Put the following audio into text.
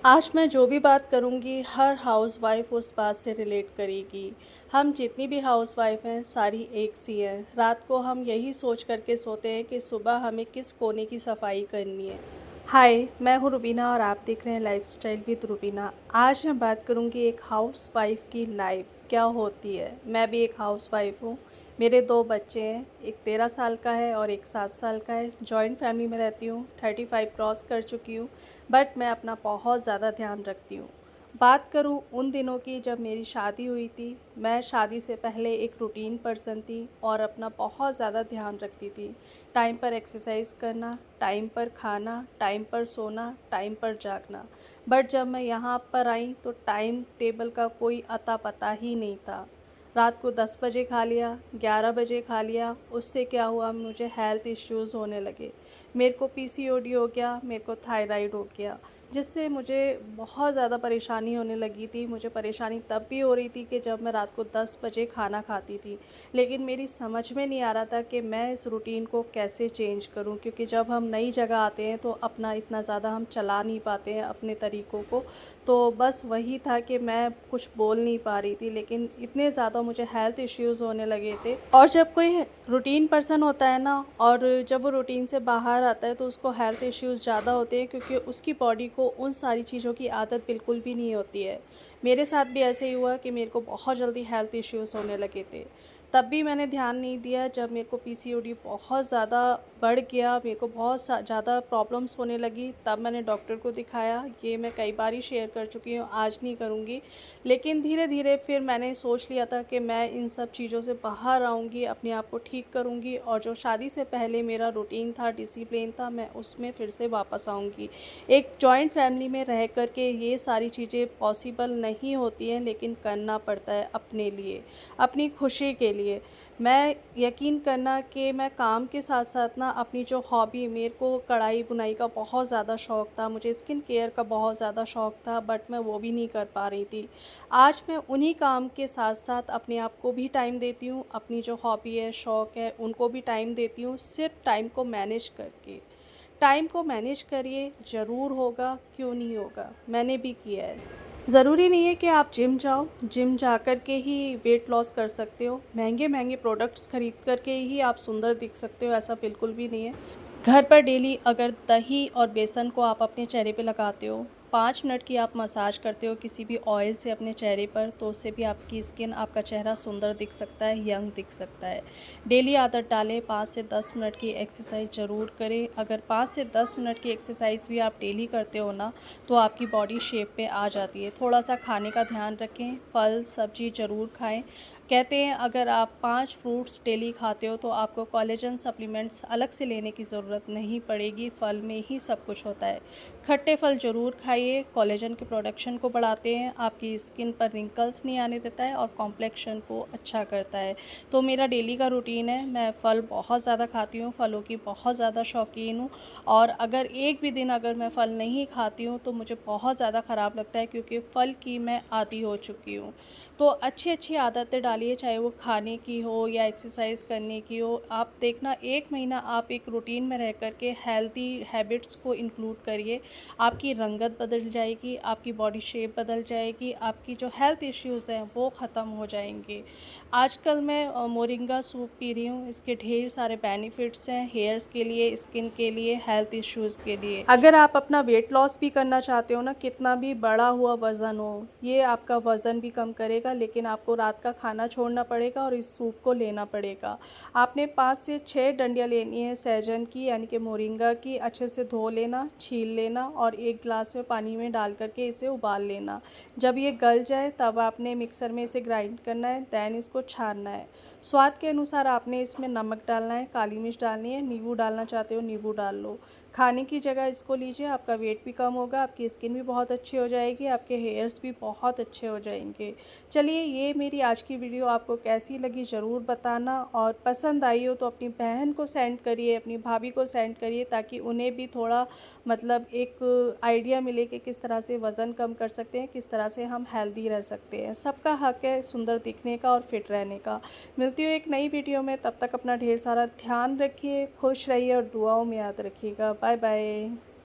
आज मैं जो भी बात करूँगी हर हाउसवाइफ़ उस बात से रिलेट करेगी। हम जितनी भी हाउसवाइफ़ हैं सारी एक सी हैं। रात को हम यही सोच कर के सोते हैं कि सुबह हमें किस कोने की सफाई करनी है। हाय, मैं हूँ रुबीना और आप देख रहे हैं लाइफ़स्टाइल विद रुबीना। आज मैं बात करूँगी एक हाउसवाइफ़ की लाइफ़ क्या होती है। मैं भी एक हाउसवाइफ़ हूँ। मेरे 2 बच्चे हैं, एक 13 साल का है और एक 7 साल का है। जॉइंट फैमिली में रहती हूँ, 35 क्रॉस कर चुकी हूँ। बट मैं अपना बहुत ज़्यादा ध्यान रखती हूँ। बात करूँ उन दिनों की जब मेरी शादी हुई थी, मैं शादी से पहले एक रूटीन पर्सन थी और अपना बहुत ज़्यादा ध्यान रखती थी। टाइम पर एक्सरसाइज करना, टाइम पर खाना, टाइम पर सोना, टाइम पर जागना। बट जब मैं यहाँ पर आई तो टाइम टेबल का कोई अता पता ही नहीं था। रात को 10 बजे खा लिया, 11 बजे खा लिया, उससे क्या हुआ मुझे हेल्थ इश्यूज़ होने लगे। मेरे को पीसीओडी हो गया, मेरे को थायराइड हो गया, जिससे मुझे बहुत ज़्यादा परेशानी होने लगी थी। मुझे परेशानी तब भी हो रही थी कि जब मैं रात को 10 बजे खाना खाती थी। लेकिन मेरी समझ में नहीं आ रहा था कि मैं इस रूटीन को कैसे चेंज करूं, क्योंकि जब हम नई जगह आते हैं तो अपना इतना ज़्यादा हम चला नहीं पाते हैं अपने तरीक़ों को। तो बस वही था कि मैं कुछ बोल नहीं पा रही थी, लेकिन इतने ज़्यादा मुझे हेल्थ इश्यूज़ होने लगे थे। और जब कोई रूटीन पर्सन होता है ना, और जब वो रूटीन से बाहर आता है तो उसको हेल्थ इश्यूज़ ज़्यादा होते हैं, क्योंकि उसकी बॉडी को उन सारी चीज़ों की आदत बिल्कुल भी नहीं होती है। मेरे साथ भी ऐसे ही हुआ कि मेरे को बहुत जल्दी हेल्थ इश्यूज़ होने लगे थे। तब भी मैंने ध्यान नहीं दिया। जब मेरे को पीसीओडी बहुत ज़्यादा बढ़ गया, मेरे को बहुत ज़्यादा प्रॉब्लम्स होने लगी, तब मैंने डॉक्टर को दिखाया। ये मैं कई बार ही शेयर कर चुकी हूँ, आज नहीं करूँगी। लेकिन धीरे-धीरे फिर मैंने सोच लिया था कि मैं इन सब चीज़ों से बाहर आऊँगी, अपने आप को ठीक करूँगी और जो शादी से पहले मेरा रूटीन था, डिसिप्लिन था, मैं उसमें फिर से वापस आऊँगी। एक जॉइंट फैमिली में रह कर के ये सारी चीज़ें पॉसिबल नहीं होती हैं, लेकिन करना पड़ता है अपने लिए, अपनी खुशी के लिए। मैं यकीन करना कि मैं काम के साथ-साथ ना अपनी जो हॉबी, मेरे को कढ़ाई-बुनाई का बहुत ज़्यादा शौक़ था, मुझे स्किन केयर का बहुत ज़्यादा शौक़ था, बट मैं वो भी नहीं कर पा रही थी। आज मैं उन्हीं काम के साथ-साथ अपने आप को भी टाइम देती हूँ, अपनी जो हॉबी है, शौक़ है, उनको भी टाइम देती हूँ, सिर्फ़ टाइम को मैनेज करके। टाइम को मैनेज करिए, ज़रूर होगा, क्यों नहीं होगा, मैंने भी किया है। ज़रूरी नहीं है कि आप जिम जाओ, जिम जा कर के ही वेट लॉस कर सकते हो, महँगे-महँगे प्रोडक्ट्स खरीद कर के ही आप सुंदर दिख सकते हो, ऐसा बिल्कुल भी नहीं है। घर पर डेली अगर दही और बेसन को आप अपने चेहरे पे लगाते हो, 5 मिनट की आप मसाज करते हो किसी भी ऑयल से अपने चेहरे पर, तो उससे भी आपकी स्किन, आपका चेहरा सुंदर दिख सकता है, यंग दिख सकता है। डेली आदत डालें, 5 से 10 मिनट की एक्सरसाइज ज़रूर करें। अगर 5 से 10 मिनट की एक्सरसाइज भी आप डेली करते हो ना, तो आपकी बॉडी शेप पे आ जाती है। थोड़ा-सा खाने का ध्यान रखें, फल, सब्ज़ी ज़रूर खाएँ। कहते हैं अगर आप 5 फ्रूट्स डेली खाते हो तो आपको कोलेजन सप्लीमेंट्स अलग से लेने की ज़रूरत नहीं पड़ेगी, फल में ही सब कुछ होता है। खट्टे फल ज़रूर खाइए, कोलेजन के प्रोडक्शन को बढ़ाते हैं, आपकी स्किन पर रिंकल्स नहीं आने देता है और कॉम्प्लेक्शन को अच्छा करता है। तो मेरा डेली का रूटीन है, मैं फल बहुत ज़्यादा खाती हूँ, फलों की बहुत ज़्यादा शौकीन हूँ। और अगर एक भी दिन अगर मैं फल नहीं खाती हूँ तो मुझे बहुत ज़्यादा ख़राब लगता है, क्योंकि फल की मैं आदी हो चुकी हूँ। तो अच्छी-अच्छी आदतें डालिए, चाहे वो खाने की हो या एक्सरसाइज करने की हो। आप देखना 1 महीना आप एक रूटीन में रह कर के हेल्दी हैबिट्स को इंक्लूड करिए, आपकी रंगत बदल जाएगी, आपकी बॉडी शेप बदल जाएगी, आपकी जो हेल्थ इश्यूज़ हैं वो ख़त्म हो जाएंगे। आजकल मैं मोरिंगा सूप पी रही हूँ, इसके ढेर सारे बेनिफिट्स हैं हेयर्स के लिए, स्किन के लिए, हेल्थ इश्यूज़ के लिए। अगर आप अपना वेट लॉस भी करना चाहते हो ना, कितना भी बढ़ा हुआ वज़न हो, ये आपका वज़न भी कम करेगा, लेकिन आपको रात का खाना छोड़ना पड़ेगा और इस सूप को लेना पड़ेगा। आपने 5 से 6 डंडियाँ लेनी है सहजन की, यानी कि मोरिंगा की, अच्छे से धो लेना, छील लेना और 1 गिलास में पानी में डाल कर के इसे उबाल लेना। जब ये गल जाए तब आपने मिक्सर में इसे ग्राइंड करना है, दैन इसको छानना है। स्वाद के अनुसार आपने इसमें नमक डालना है, काली मिर्च डालनी है, नींबू डालना चाहते हो नींबू डाल लो। खाने की जगह इसको लीजिए, आपका वेट भी कम होगा, आपकी स्किन भी बहुत अच्छी हो जाएगी, आपके हेयर्स भी बहुत अच्छे हो जाएंगे। चलिए, ये मेरी आज की वीडियो आपको कैसी लगी ज़रूर बताना, और पसंद आई हो तो अपनी बहन को सेंड करिए, अपनी भाभी को सेंड करिए, ताकि उन्हें भी थोड़ा मतलब एक आइडिया मिले कि किस तरह से वज़न कम कर सकते हैं, किस तरह से हम हेल्दी रह सकते हैं। सबका हक है सुंदर दिखने का और फिट रहने का। मिलती हूँ एक नई वीडियो में, तब तक अपना ढेर सारा ध्यान रखिए, खुश रहिए और दुआओं में याद रखिएगा। Bye bye.